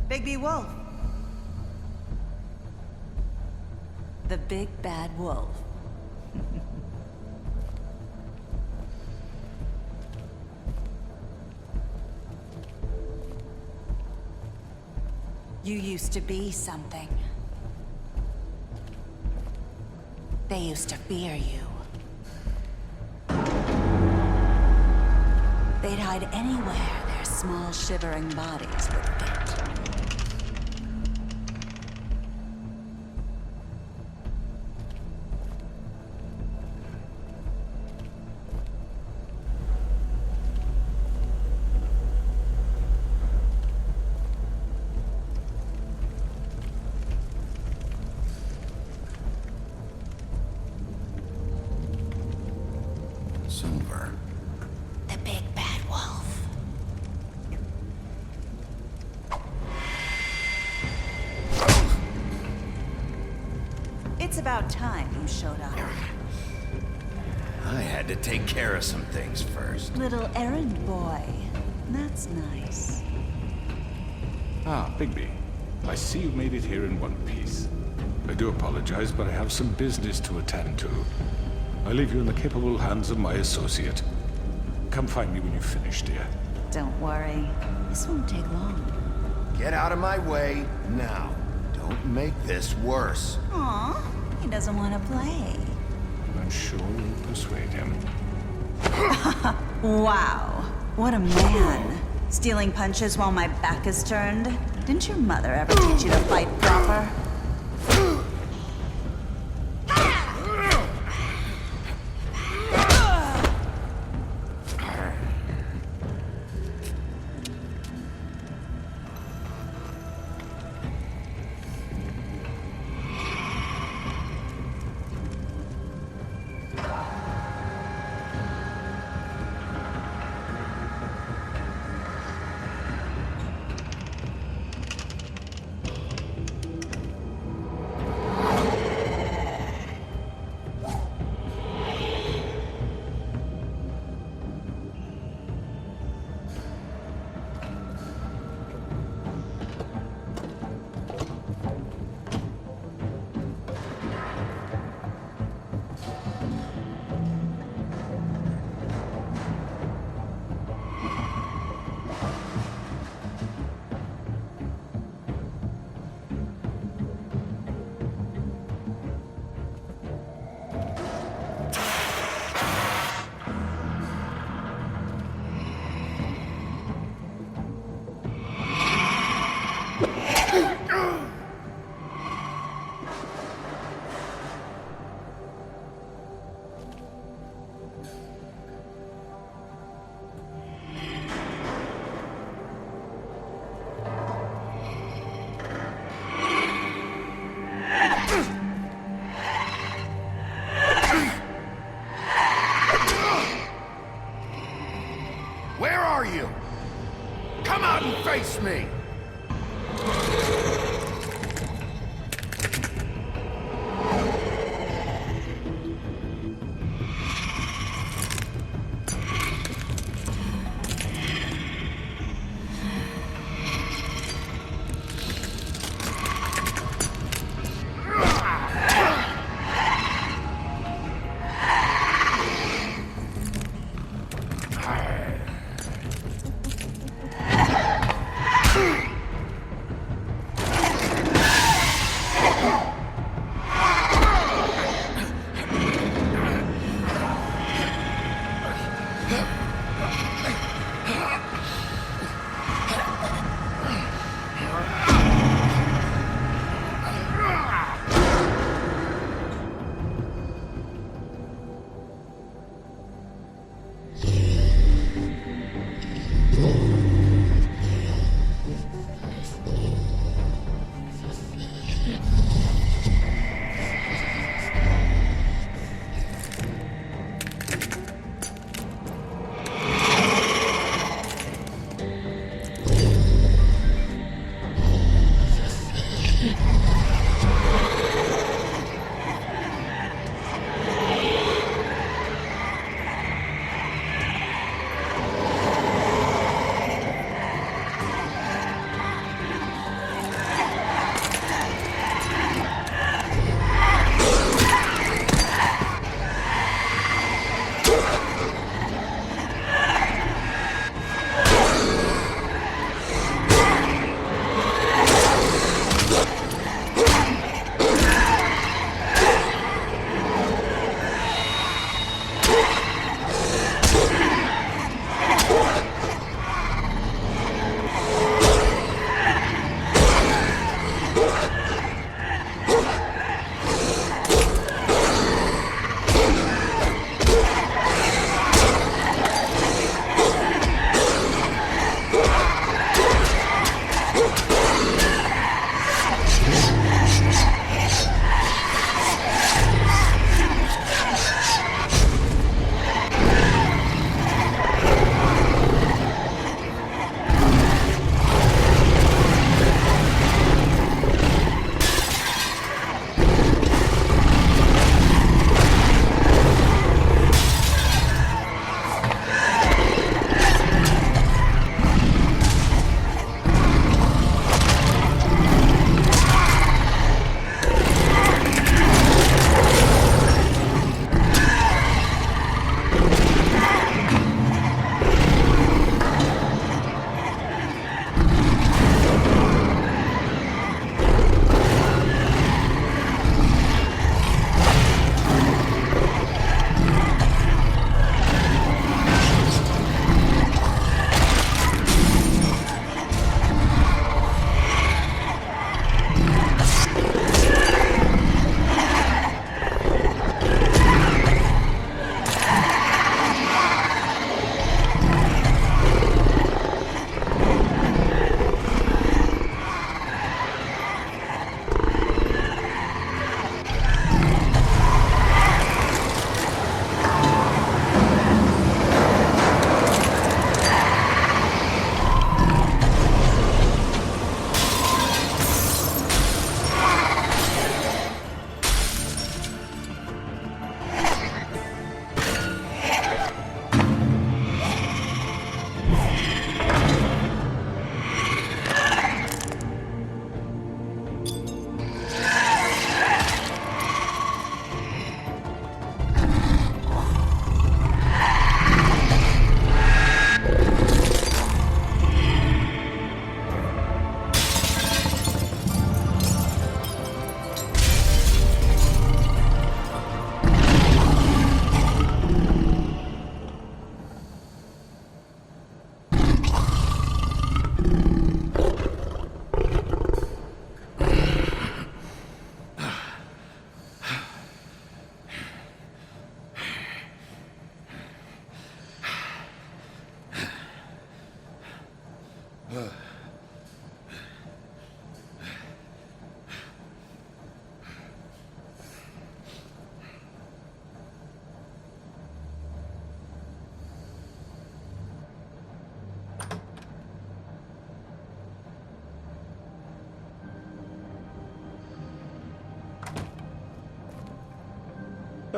Bigby Wolf. The big bad wolf. You used to be something. They used to fear you. They'd hide anywhere their small shivering bodies would fit. Silver. The big bad wolf. It's about time you showed up. I had to take care of some things first. Little errand boy. That's nice. Ah, Bigby. I see you made it here in one piece. I do apologize, but I have some business to attend to. I leave you in the capable hands of my associate. Come find me when you've finished, dear. Don't worry. This won't take long. Get out of my way now. Don't make this worse. Aw, he doesn't want to play. I'm sure you'll persuade him. Wow, what a man. Stealing punches while my back is turned? Didn't your mother ever teach you to fight proper? Where are you? Come out and face me!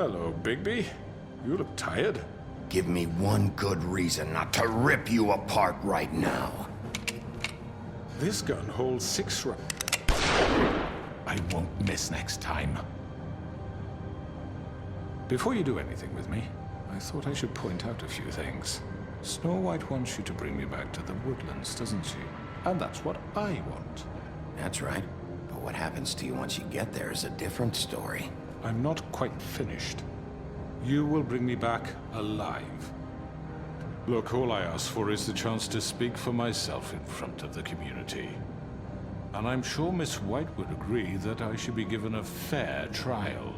Hello, Bigby. You look tired. Give me one good reason not to rip you apart right now. This gun holds 6 rounds. I won't miss next time. Before you do anything with me, I thought I should point out a few things. Snow White wants you to bring me back to the woodlands, doesn't she? And that's what I want. That's right. But what happens to you once you get there is a different story. I'm not quite finished. You will bring me back alive. Look, all I ask for is the chance to speak for myself in front of the community. And I'm sure Miss White would agree that I should be given a fair trial.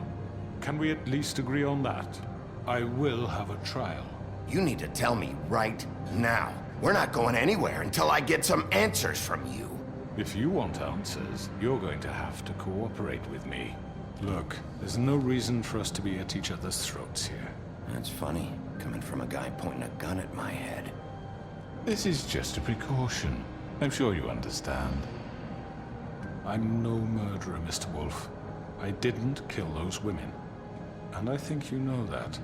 Can we at least agree on that? I will have a trial. You need to tell me right now. We're not going anywhere until I get some answers from you. If you want answers, you're going to have to cooperate with me. Look, there's no reason for us to be at each other's throats here. That's funny, coming from a guy pointing a gun at my head. This is just a precaution. I'm sure you understand. I'm no murderer, Mr. Wolf. I didn't kill those women. And I think you know that.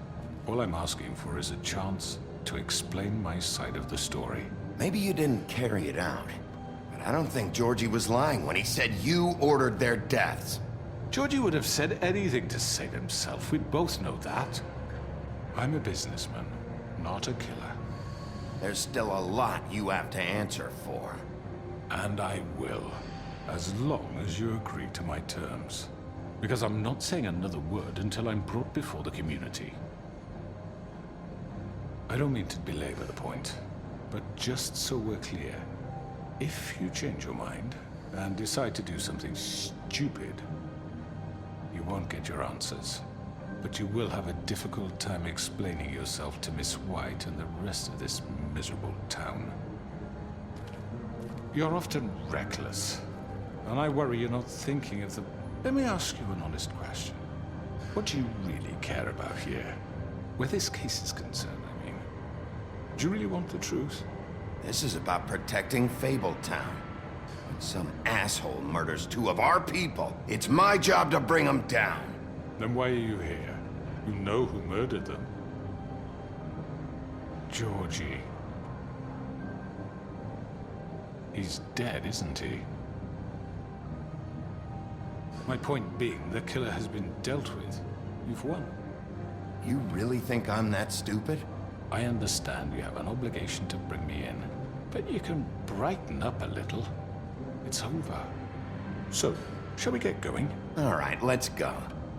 All I'm asking for is a chance to explain my side of the story. Maybe you didn't carry it out, but I don't think Georgie was lying when he said you ordered their deaths. Georgie would have said anything to save himself. We both know that. I'm a businessman, not a killer. There's still a lot you have to answer for. And I will, as long as you agree to my terms. Because I'm not saying another word until I'm brought before the community. I don't mean to belabor the point, but just so we're clear, if you change your mind and decide to do something stupid, you won't get your answers. But you will have a difficult time explaining yourself to Miss White and the rest of this miserable town. You're often reckless, and I worry you're not thinking of the... Let me ask you an honest question. What do you really care about here? Where this case is concerned, I mean. Do you really want the truth? This is about protecting Fabletown. When some asshole murders 2 of our people, it's my job to bring them down. Then why are you here? You know who murdered them. Georgie. He's dead, isn't he? My point being, the killer has been dealt with. You've won. You really think I'm that stupid? I understand you have an obligation to bring me in, but you can brighten up a little. It's over. So, shall we get going? All right, let's go.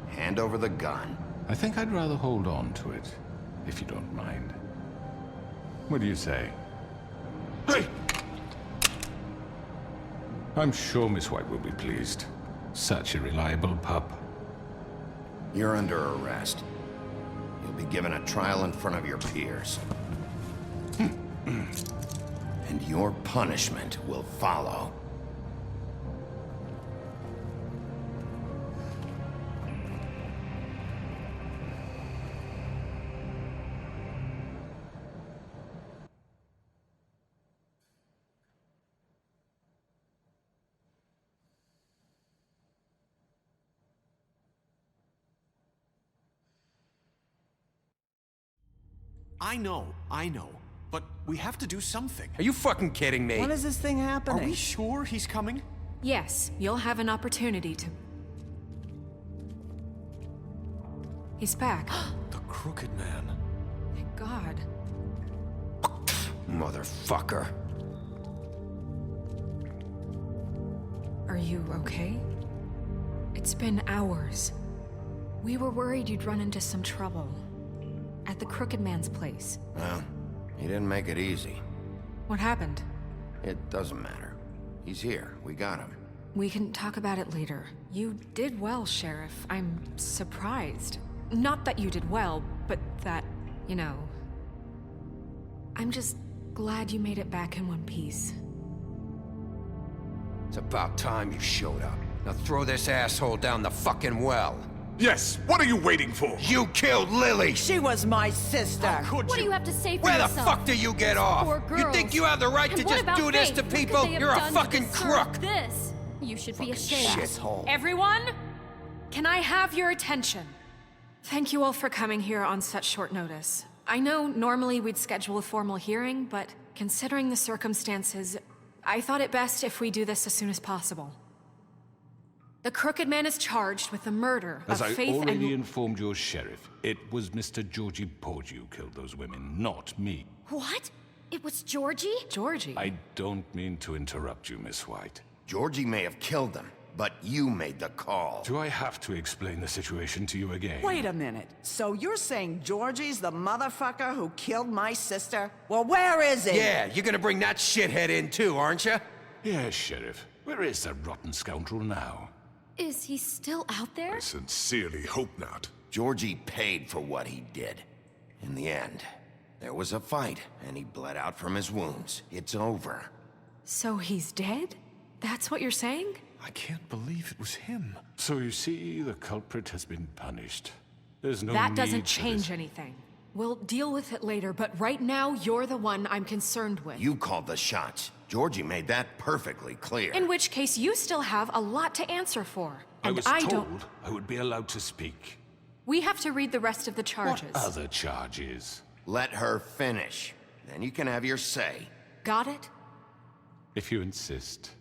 Hand over the gun. I think I'd rather hold on to it, if you don't mind. What do you say? Hey! I'm sure Miss White will be pleased. Such a reliable pup. You're under arrest. You'll be given a trial in front of your peers. And your punishment will follow. I know. But we have to do something. Are you fucking kidding me? When is this thing Are happening? we sure he's coming? Yes, you'll have an opportunity to... He's back. The Crooked Man. Thank God. Motherfucker. Are you okay? It's been hours. We were worried you'd run into some trouble. At the Crooked Man's place. Well, he didn't make it easy. What happened? It doesn't matter. He's here. We got him. We can talk about it later. You did well, Sheriff. I'm surprised. Not that you did well, but that, you know... I'm just glad you made it back in one piece. It's about time you showed up. Now throw this asshole down the fucking well. Yes, what are you waiting for? You killed Lily! She was my sister. Could What do you? you have to say for Where the yourself? fuck do you get off? Poor You girls. think you have the right And to what just about do this Faith? to What could people? they have You're a done to fucking deserve crook! This. You should be ashamed. Shithole. Everyone? Can I have your attention? Thank you all for coming here on such short notice. I know normally we'd schedule a formal hearing, but considering the circumstances, I thought it best if we do this as soon as possible. The Crooked Man is charged with the murder As of I Faith already and... informed your sheriff, it was Mr. Georgie Porgy who killed those women, not me. What? It was Georgie? Georgie? I don't mean to interrupt you, Miss White. Georgie may have killed them, but you made the call. Do I have to explain the situation to you again? Wait a minute. So you're saying Georgie's the motherfucker who killed my sister? Well, where is he? Yeah, you're gonna bring that shithead in too, aren't you? Yes, Sheriff. Where is that rotten scoundrel now? Is he still out there? I sincerely hope not. Georgie paid for what he did. In the end, there was a fight, and he bled out from his wounds. It's over. So he's dead? That's what you're saying? I can't believe it was him. So you see, the culprit has been punished. There's no That need doesn't for change this. anything. We'll deal with it later, but right now, you're the one I'm concerned with. You called the shots. Georgie made that perfectly clear. In which case, you still have a lot to answer for. I And was I told don't... I would be allowed to speak. We have to read the rest of the charges. What other charges? Let her finish. Then you can have your say. Got it? If you insist.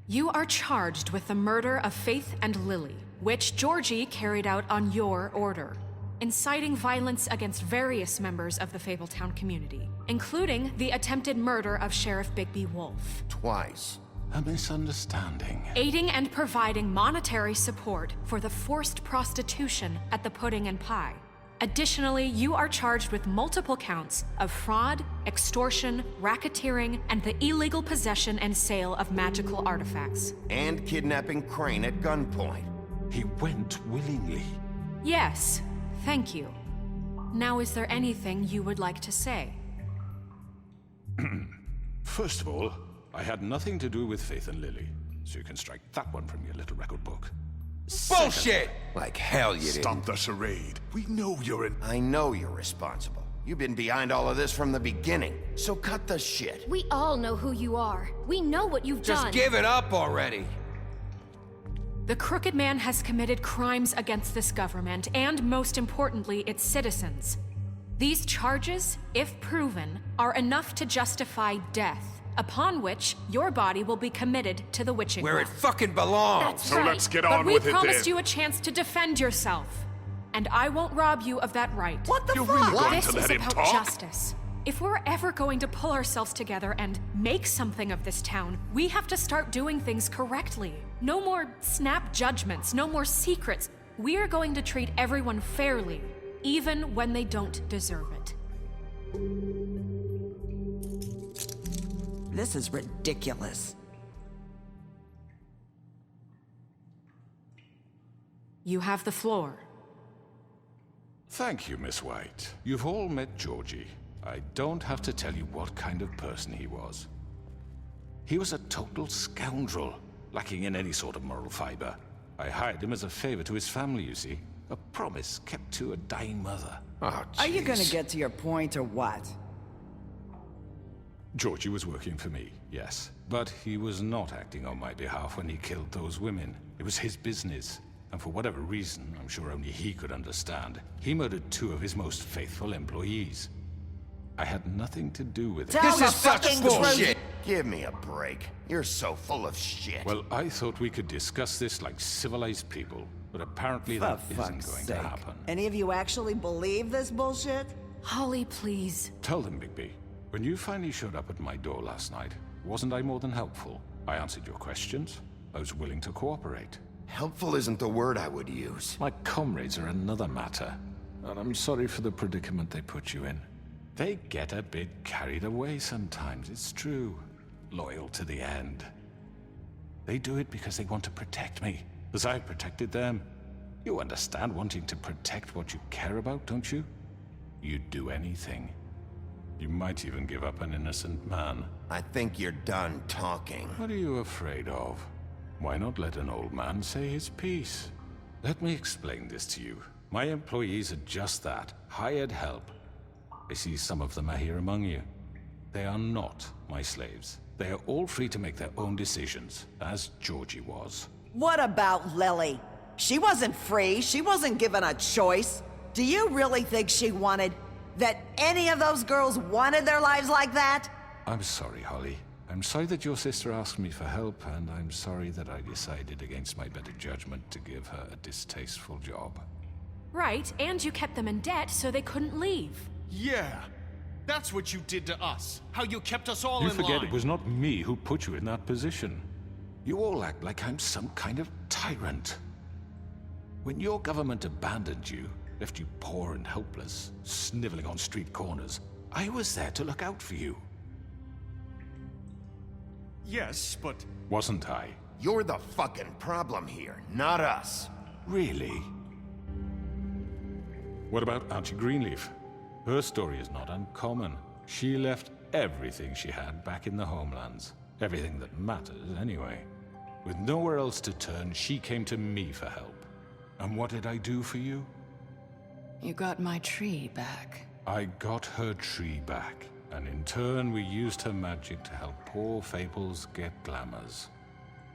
You are charged with the murder of Faith and Lily, which Georgie carried out on your order, inciting violence against various members of the Fabletown community, including the attempted murder of Sheriff Bigby Wolf, Twice. A misunderstanding. aiding and providing monetary support for the forced prostitution at the Pudding and Pie. Additionally, you are charged with multiple counts of fraud, extortion, racketeering, and the illegal possession and sale of magical artifacts. And kidnapping Crane at gunpoint. He went willingly. Yes, thank you. Now, is there anything you would like to say? First of all, I had nothing to do with Faith and Lily, so you can strike that one from your little record book. Bullshit! Like hell you did. Stop the charade. We know you're an... I know you're responsible. You've been behind all of this from the beginning, so cut the shit. We all know who you are. We know what you've Just done. give it up already. The Crooked Man has committed crimes against this government and, most importantly, its citizens. These charges, if proven, are enough to justify death, upon which your body will be committed to the witching Where it well. fucking belongs. That's So right. let's get But on we with it promised then. you a chance to defend yourself, and I won't rob you of that right. What the You're fuck? really going This to is let him about talk? justice. If we're ever going to pull ourselves together and make something of this town, we have to start doing things correctly. No more snap judgments, no more secrets. We are going to treat everyone fairly, even when they don't deserve it. This is ridiculous. You have the floor. Thank you, Miss White. You've all met Georgie. I don't have to tell you what kind of person he was. He was a total scoundrel, lacking in any sort of moral fiber. I hired him as a favor to his family, you see. A promise kept to a dying mother. Oh, Are you gonna jeez. get to your point or what? Georgie was working for me, yes. But he was not acting on my behalf when he killed those women. It was his business. And for whatever reason, I'm sure only he could understand, he murdered 2 of his most faithful employees. I had nothing to do with it. Tell This the is such fucking bullshit. truth. Give me a break. You're so full of shit. Well, I thought we could discuss this like civilized people, but apparently For that isn't fuck's going sake. to happen. Any of you actually believe this bullshit? Holly, please. Tell them, Bigby, when you finally showed up at my door last night, wasn't I more than helpful? I answered your questions. I was willing to cooperate. Helpful isn't the word I would use. My comrades are another matter, and I'm sorry for the predicament they put you in. They get a bit carried away sometimes, it's true. Loyal to the end. They do it because they want to protect me, as I protected them. You understand wanting to protect what you care about, don't you? You'd do anything. You might even give up an innocent man. I think you're done talking. What are you afraid of? Why not let an old man say his piece? Let me explain this to you. My employees are just that, hired help. I see some of them are here among you. They are not my slaves. They are all free to make their own decisions, as Georgie was. What about Lily? She wasn't free. She wasn't given a choice. Do you really think she wanted... that any of those girls wanted their lives like that? I'm sorry, Holly. I'm sorry that your sister asked me for help, and I'm sorry that I decided against my better judgment to give her a distasteful job. Right, and you kept them in debt so they couldn't leave. Yeah. That's what you did to us. How you kept us all You in line. forget it was not me who put you in that position. You all act like I'm some kind of tyrant. When your government abandoned you, left you poor and helpless, sniveling on street corners, I was there to look out for you. Yes, but... Wasn't I? You're the fucking problem here, not us. Really? What about Auntie Greenleaf? Her story is not uncommon. She left everything she had back in the homelands. Everything that matters, anyway. With nowhere else to turn, she came to me for help. And what did I do for you? You got my tree back. I got her tree back, and in turn we used her magic to help poor Fables get glamours.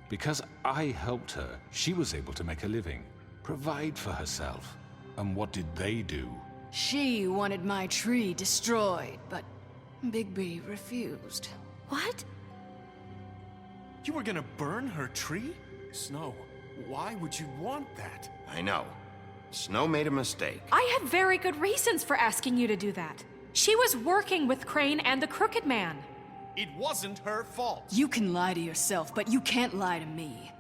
Because I helped her, she was able to make a living, provide for herself. And what did they do? She wanted my tree destroyed, but Bigby refused. What? You were gonna burn her tree? Snow, why would you want that? I know. Snow made a mistake. I had very good reasons for asking you to do that. She was working with Crane and the Crooked Man. It wasn't her fault. You can lie to yourself, but you can't lie to me.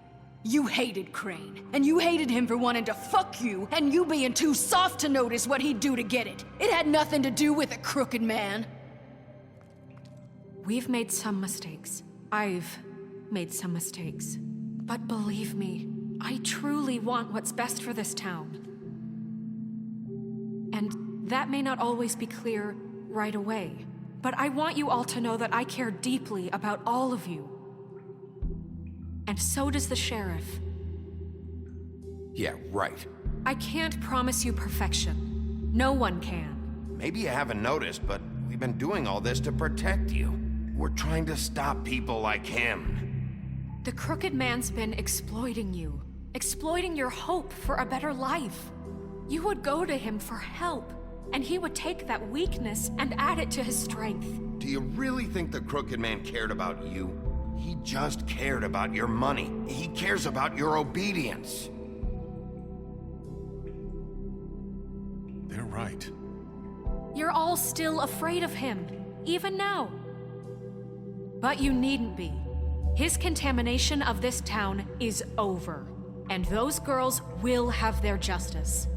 You hated Crane, and you hated him for wanting to fuck you, and you being too soft to notice what he'd do to get it. It had nothing to do with the Crooked Man. We've made some mistakes. I've made some mistakes. But believe me, I truly want what's best for this town. And that may not always be clear right away. But I want you all to know that I care deeply about all of you. And so does the sheriff. Yeah, right. I can't promise you perfection. No one can. Maybe you haven't noticed, but we've been doing all this to protect you. We're trying to stop people like him. The Crooked Man's been exploiting you. Exploiting your hope for a better life. You would go to him for help, and he would take that weakness and add it to his strength. Do you really think the Crooked Man cared about you? He just cared about your money. He cares about your obedience. They're right. You're all still afraid of him, even now. But you needn't be. His contamination of this town is over, and those girls will have their justice.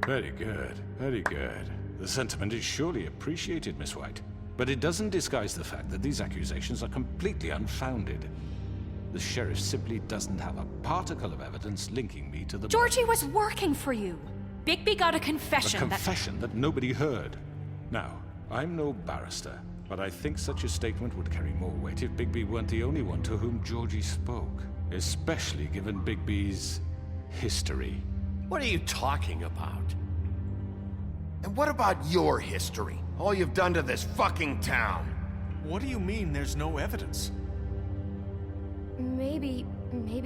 Very good, very good. The sentiment is surely appreciated, Miss White. But it doesn't disguise the fact that these accusations are completely unfounded. The sheriff simply doesn't have a particle of evidence linking me to the... Georgie was working for you. Bigby got a confession A confession that nobody heard. Now, I'm no barrister, but I think such a statement would carry more weight if Bigby weren't the only one to whom Georgie spoke. Especially given Bigby's history. What are you talking about? And what about your history? All you've done to this fucking town? What do you mean there's no evidence? Maybe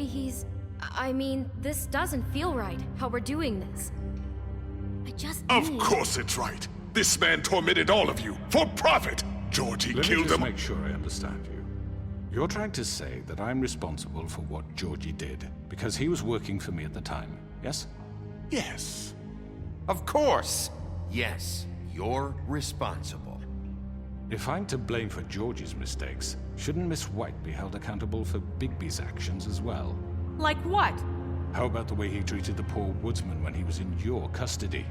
he's... I mean, this doesn't feel right, how we're doing this. I just Of need... course it's right. This man tormented all of you for profit. Georgie Let me killed just them. make sure I understand you. You're trying to say that I'm responsible for what Georgie did because he was working for me at the time, yes? Yes. Of course! Yes, you're responsible. If I'm to blame for Georgie's mistakes, shouldn't Miss White be held accountable for Bigby's actions as well? Like what? How about the way he treated the poor woodsman when he was in your custody?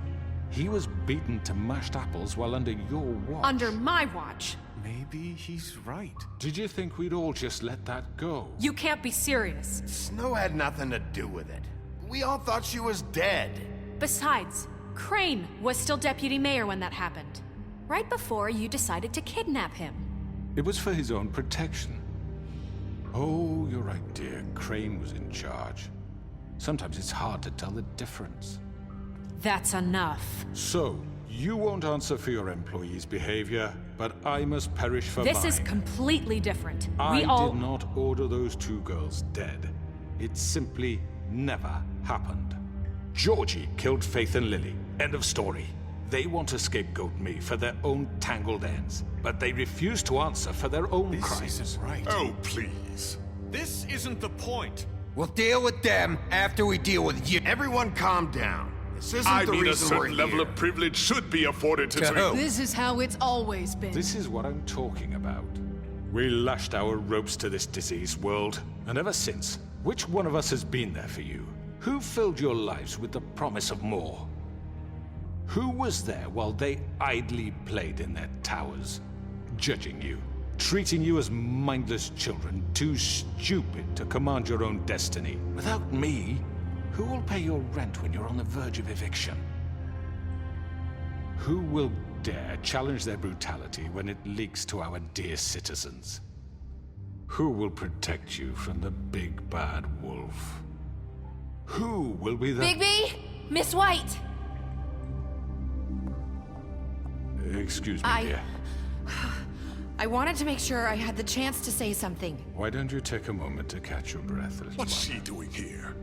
He was beaten to mashed apples while under your watch. Under my watch. Maybe he's right. Did you think we'd all just let that go? You can't be serious. Snow had nothing to do with it. We all thought she was dead. Besides, Crane was still deputy mayor when that happened. Right before you decided to kidnap him. It was for his own protection. Oh, you're right, dear. Crane was in charge. Sometimes it's hard to tell the difference. That's enough. So, You won't answer for your employees' behavior, but I must perish for mine. This is completely different. I We all... did not order those 2 girls dead. It simply never happened. Georgie killed Faith and Lily. End of story. They want to scapegoat me for their own tangled ends, but they refuse to answer for their own crimes. This isn't right. Oh, please. This isn't the point. We'll deal with them after we deal with you. Everyone calm down. This isn't I the mean, a reason we're certain level here. of privilege should be afforded to To traitors. who? This is how it's always been. This is what I'm talking about. We lashed our ropes to this diseased world, and ever since, which one of us has been there for you? Who filled your lives with the promise of more? Who was there while they idly played in their towers, judging you, treating you as mindless children, too stupid to command your own destiny? Without me, who will pay your rent when you're on the verge of eviction? Who will dare challenge their brutality when it leaks to our dear citizens? Who will protect you from the big bad wolf? Who will be the... Bigby! Miss White! Excuse me, dear. I wanted to make sure I had the chance to say something. Why don't you take a moment to catch your breath, little What's one? she doing here?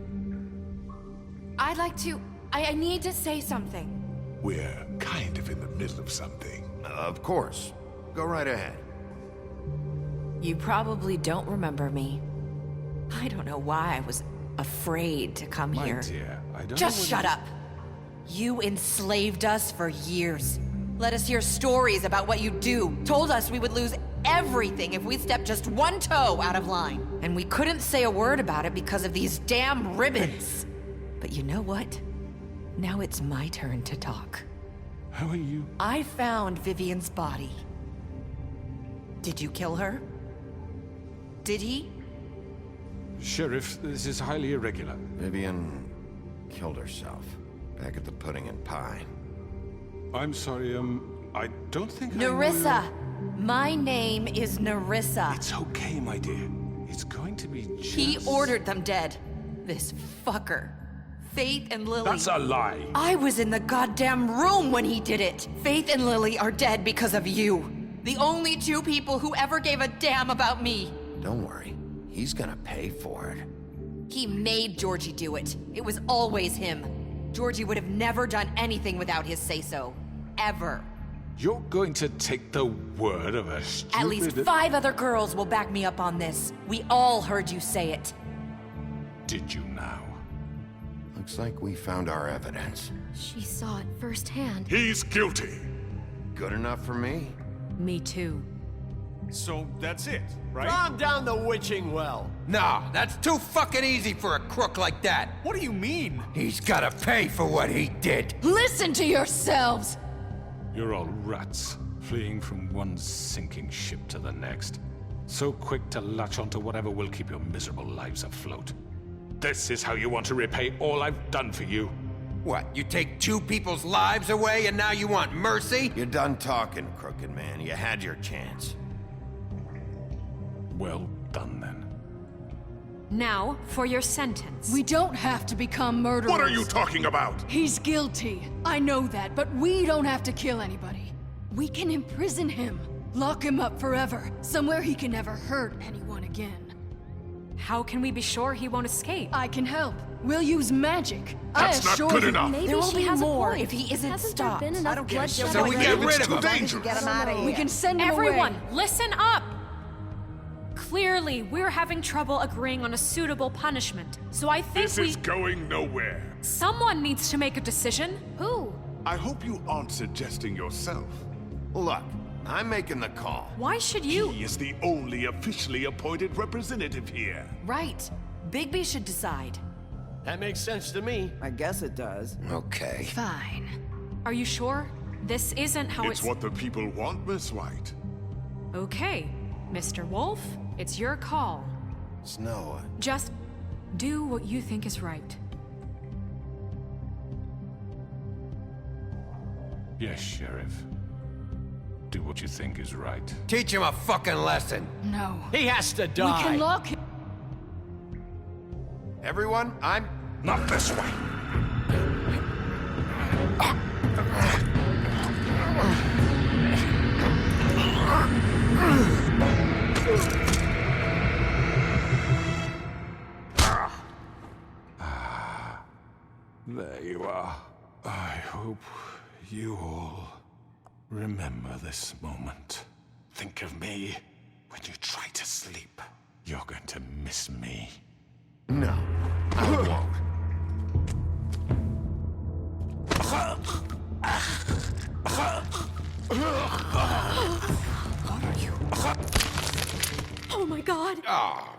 I'd like to... I need to say something. We're kind of in the middle of something. Of course. Go right ahead. You probably don't remember me. I don't know why I was afraid to come My here. dear, I don't Just know shut up. You enslaved us for years. Let us hear stories about what you do. Told us we would lose everything if we stepped just one toe out of line. And we couldn't say a word about it because of these damn ribbons. But you know what? Now it's my turn to talk. How are you? I found Vivian's body. Did you kill her? Did he? Sheriff, this is highly irregular. Vivian killed herself back at the Pudding and Pie. I'm sorry, I don't think I know Nerissa! My name is Nerissa. It's okay, my dear. It's going to be just... He ordered them dead. This fucker. Faith and Lily. That's a lie. I was in the goddamn room when he did it. Faith and Lily are dead because of you. The only 2 people who ever gave a damn about me. Don't worry. He's gonna pay for it. He made Georgie do it. It was always him. Georgie would have never done anything without his say-so. Ever. You're going to take the word of a stupid... At least 5 other girls will back me up on this. We all heard you say it. Did you now? Looks like we found our evidence. She saw it firsthand. He's guilty. Good enough for me? Me too. So that's it, right? Calm down the witching well. Nah, that's too fucking easy for a crook like that. What do you mean? He's gotta pay for what he did. Listen to yourselves! You're all rats, fleeing from one sinking ship to the next. So quick to latch onto whatever will keep your miserable lives afloat. This is how you want to repay all I've done for you? What, you take 2 people's lives away and now you want mercy? You're done talking, crooked man. You had your chance. Well done, then. Now, for your sentence. We don't have to become murderers. What are you talking about? He's guilty. I know that, but we don't have to kill anybody. We can imprison him. Lock him up forever. Somewhere he can never hurt anyone again. How can we be sure he won't escape? I can help. We'll use magic. That's I not assure good you. enough. Maybe There will she be has more a point. if he isn't Hasn't stopped. there been enough I don't give a shit bloodshed So we what get you rid do. of him. As long as you Dangerous. get him out of here. We can send him Everyone, away. listen up! Clearly, we're having trouble agreeing on a suitable punishment. So I think This is going nowhere. someone needs to make a decision. Who? I hope you aren't suggesting yourself. Look, I'm making the call. Why should you? He is the only officially appointed representative here. Right. Bigby should decide. That makes sense to me. I guess it does. Okay. Fine. Are you sure? This isn't how It's what the people want, Miss White. Okay, Mr. Wolf, it's your call. Snow, Just do what you think is right. Yes, Sheriff. Do what you think is right. Teach him a fucking lesson. No. He has to die. We can lock him. everyone, I'm... Not this way! hope you all remember this moment. Think of me when you try to sleep. You're going to miss me. No, I won't. What are you? Oh my god! Ah.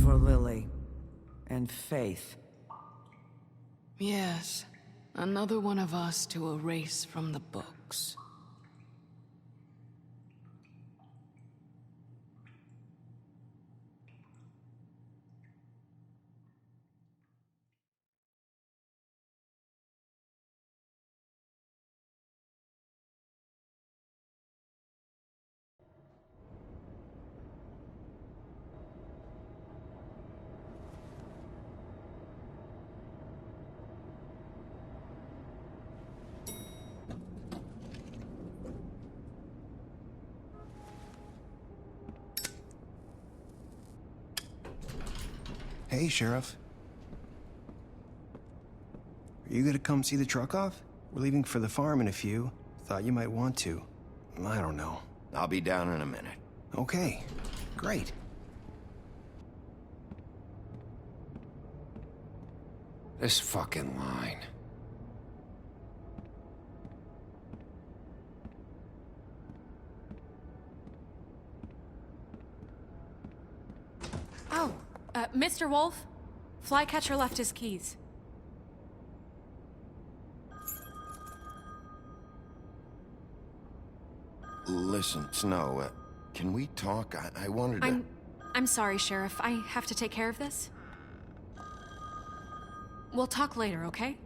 For Lily and Faith. Yes, another one of us to erase from the books. Hey, Sheriff. Are you gonna come see the truck off? We're leaving for the farm in a few. Thought you might want to. I don't know. I'll be down in a minute. Okay, great. This fucking line. Oh, Mr. Wolf? Flycatcher left his keys. Listen, Snow, can we talk? I wanted to... I'm sorry, Sheriff. I have to take care of this. We'll talk later, okay?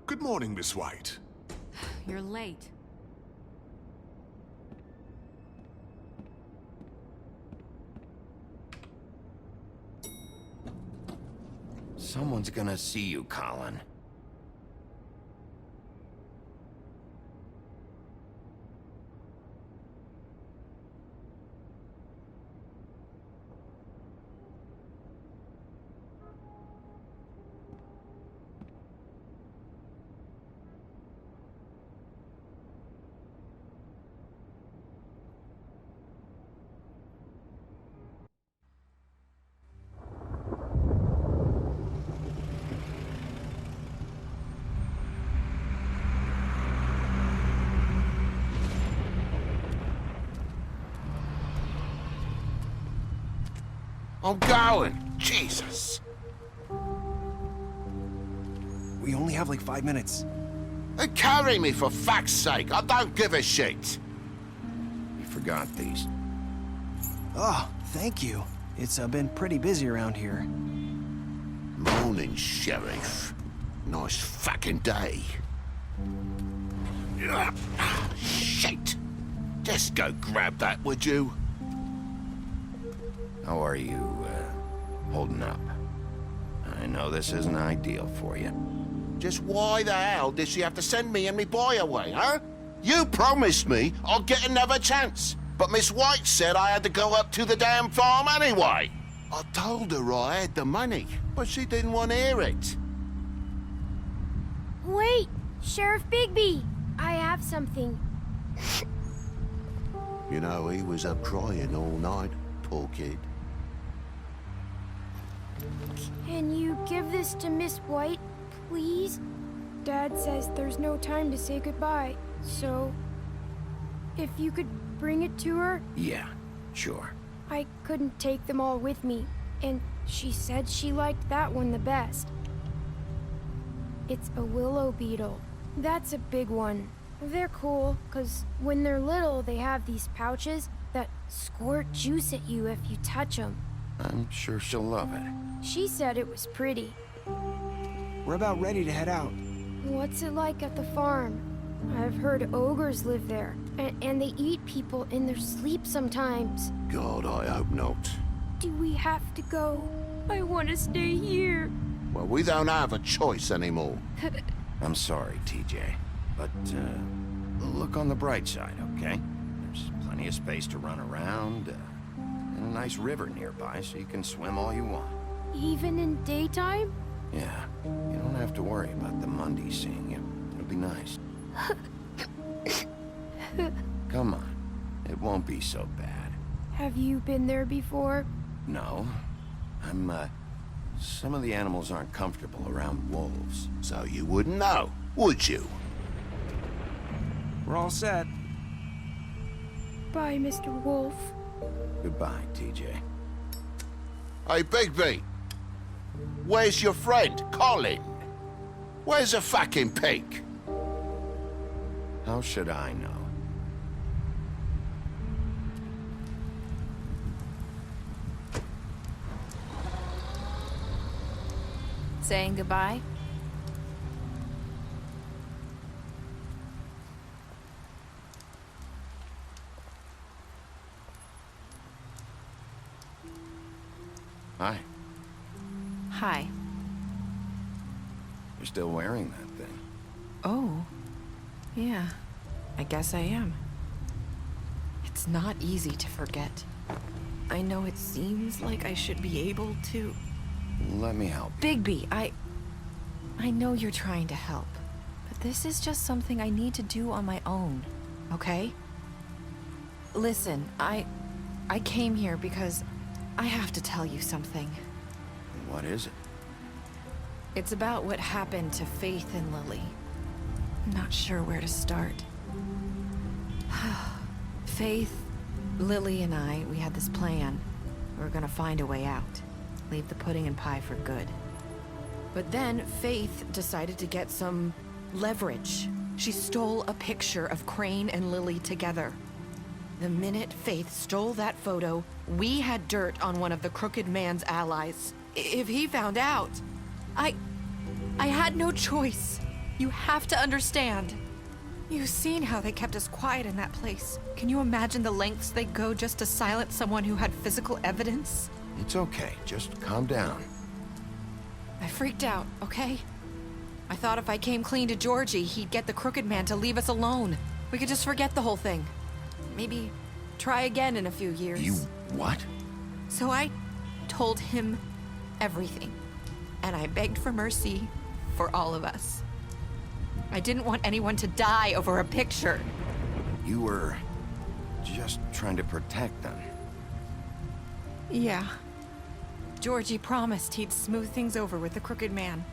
Good morning, Miss White. You're late. Someone's gonna see you, Colin. I'm going. Jesus. We only have like 5 minutes. Carry me, for fuck's sake. I don't give a shit. You forgot these. Oh, thank you. It's been pretty busy around here. Morning, Sheriff. Nice fucking day. Shit. Just go grab that, would you? How are you, holding up? I know this isn't ideal for you. Just why the hell did she have to send me and me boy away, huh? You promised me I'd get another chance, but Miss White said I had to go up to the damn farm anyway. I told her I had the money, but she didn't want to hear it. Wait, Sheriff Bigby, I have something. You know, he was up crying all night, poor kid. Can you give this to Miss White, please? Dad says there's no time to say goodbye, so if you could bring it to her? Yeah, sure. I couldn't take them all with me, and she said she liked that one the best. It's a willow beetle. That's a big one. They're cool, 'cause when they're little, they have these pouches that squirt juice at you if you touch them. I'm sure she'll love it. She said it was pretty. We're about ready to head out. What's it like at the farm? I've heard ogres live there. and they eat people in their sleep sometimes. God, I hope not. Do we have to go? I want to stay here. Well, we don't have a choice anymore. I'm sorry, TJ, but look on the bright side, okay? There's plenty of space to run around, and a nice river nearby, so you can swim all you want. Even in daytime? Yeah, you don't have to worry about the Mundy seeing you. It'll be nice. Come on, it won't be so bad. Have you been there before? No, some of the animals aren't comfortable around wolves. So you wouldn't know, would you? We're all set. Bye, Mr. Wolf. Goodbye, TJ. Hey, Bigby. Where's your friend, Colin? Where's the fucking pig? How should I know? Saying goodbye? Hi. Hi. You're still wearing that thing. Oh. Yeah. I guess I am. It's not easy to forget. I know it seems like I should be able to... Let me help you. Bigby, I know you're trying to help, but this is just something I need to do on my own, okay? Listen, I came here because I have to tell you something. What is it? It's about what happened to Faith and Lily. I'm not sure where to start. Faith, Lily, and I, we had this plan. We were gonna find a way out. Leave the pudding and pie for good. But then Faith decided to get some leverage. She stole a picture of Crane and Lily together. The minute Faith stole that photo, we had dirt on one of the Crooked Man's allies. If he found out, I had no choice. You have to understand. You've seen how they kept us quiet in that place. Can you imagine the lengths they go just to silence someone who had physical evidence? It's okay. Just calm down. I freaked out, okay? I thought if I came clean to Georgie, he'd get the Crooked Man to leave us alone. We could just forget the whole thing. Maybe try again in a few years. You what? So I told him everything. And I begged for mercy for all of us. I didn't want anyone to die over a picture. You were just trying to protect them. Yeah. Georgie promised he'd smooth things over with the Crooked Man.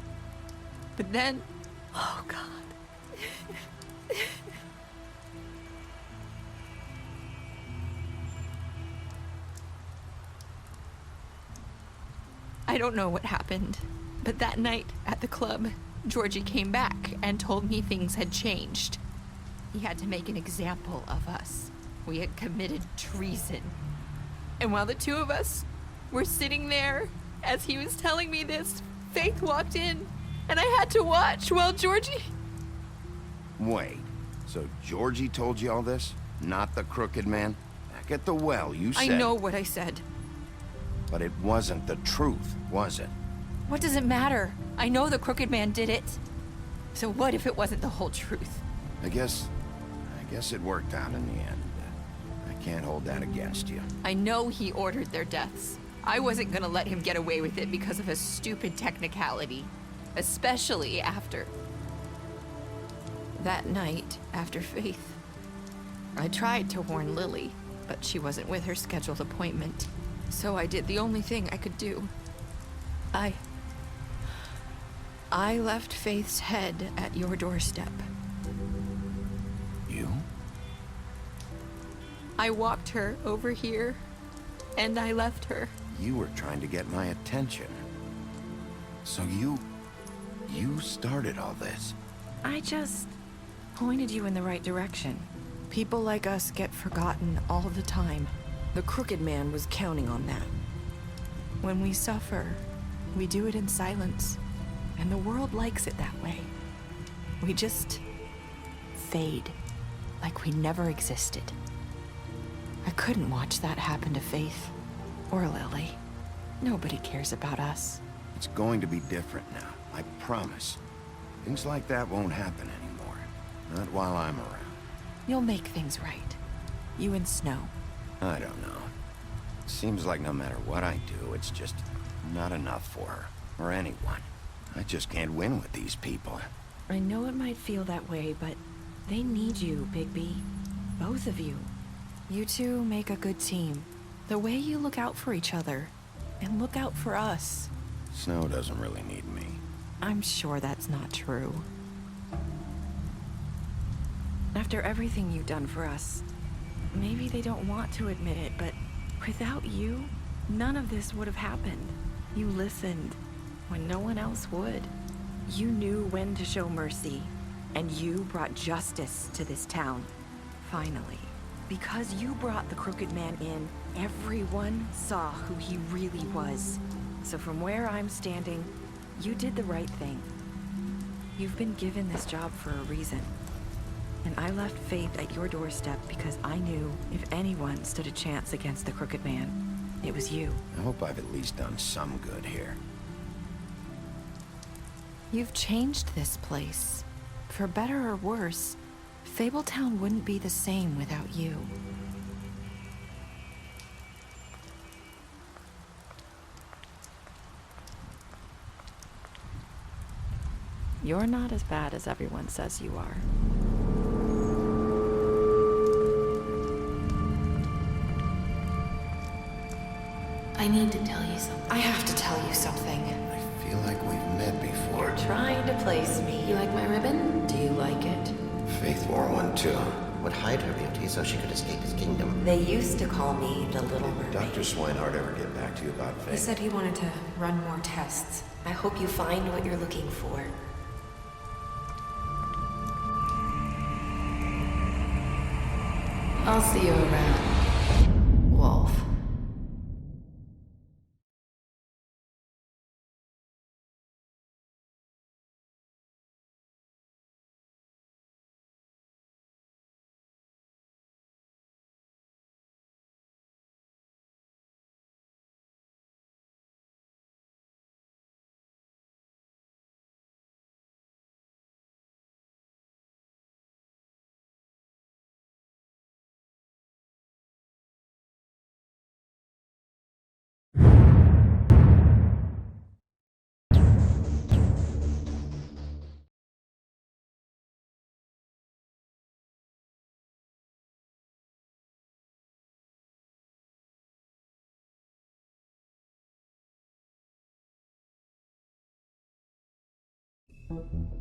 But then... Oh, God. I don't know what happened, but that night at the club, Georgie came back and told me things had changed. He had to make an example of us. We had committed treason. And while the two of us were sitting there, as he was telling me this, Faith walked in, and I had to watch while Georgie... Wait, so Georgie told you all this? Not the Crooked Man? Back at the well, you said... I know what I said. But it wasn't the truth, was it? What does it matter? I know the Crooked Man did it. So what if it wasn't the whole truth? I guess it worked out in the end. I can't hold that against you. I know he ordered their deaths. I wasn't gonna let him get away with it because of a stupid technicality. Especially after... that night, after Faith. I tried to warn Lily, but she wasn't with her scheduled appointment. So I did the only thing I could do. I left Faith's head at your doorstep. You? I walked her over here, and I left her. You were trying to get my attention. So you started all this. I just pointed you in the right direction. People like us get forgotten all the time. The Crooked Man was counting on that. When we suffer, we do it in silence, and the world likes it that way. We just fade. like we never existed. I couldn't watch that happen to Faith or Lily. Nobody cares about us. It's going to be different now, I promise. Things like that won't happen anymore. Not while I'm around. You'll make things right. You and Snow. I don't know. Seems like no matter what I do, it's just not enough for her, or anyone. I just can't win with these people. I know it might feel that way, but they need you, Bigby. Both of you. You two make a good team. The way you look out for each other, and look out for us. Snow doesn't really need me. I'm sure that's not true. After everything you've done for us, maybe they don't want to admit it, but without you, none of this would have happened. You listened when no one else would. You knew when to show mercy, and you brought justice to this town. Finally. Because you brought the Crooked Man in, everyone saw who he really was. So from where I'm standing, you did the right thing. You've been given this job for a reason. And I left Faith at your doorstep because I knew if anyone stood a chance against the Crooked Man, it was you. I hope I've at least done some good here. You've changed this place. For better or worse, Fabletown wouldn't be the same without you. You're not as bad as everyone says you are. I need to tell you something. I have to tell you something. I feel like we've met before. You're trying to place me. You like my ribbon? Do you like it? Faith wore one too. Would hide her beauty so she could escape his kingdom. They used to call me the Little Mermaid. Did Dr. Swinehart ever get back to you about Faith? He said he wanted to run more tests. I hope you find what you're looking for. I'll see you around, Wolf. Thank you.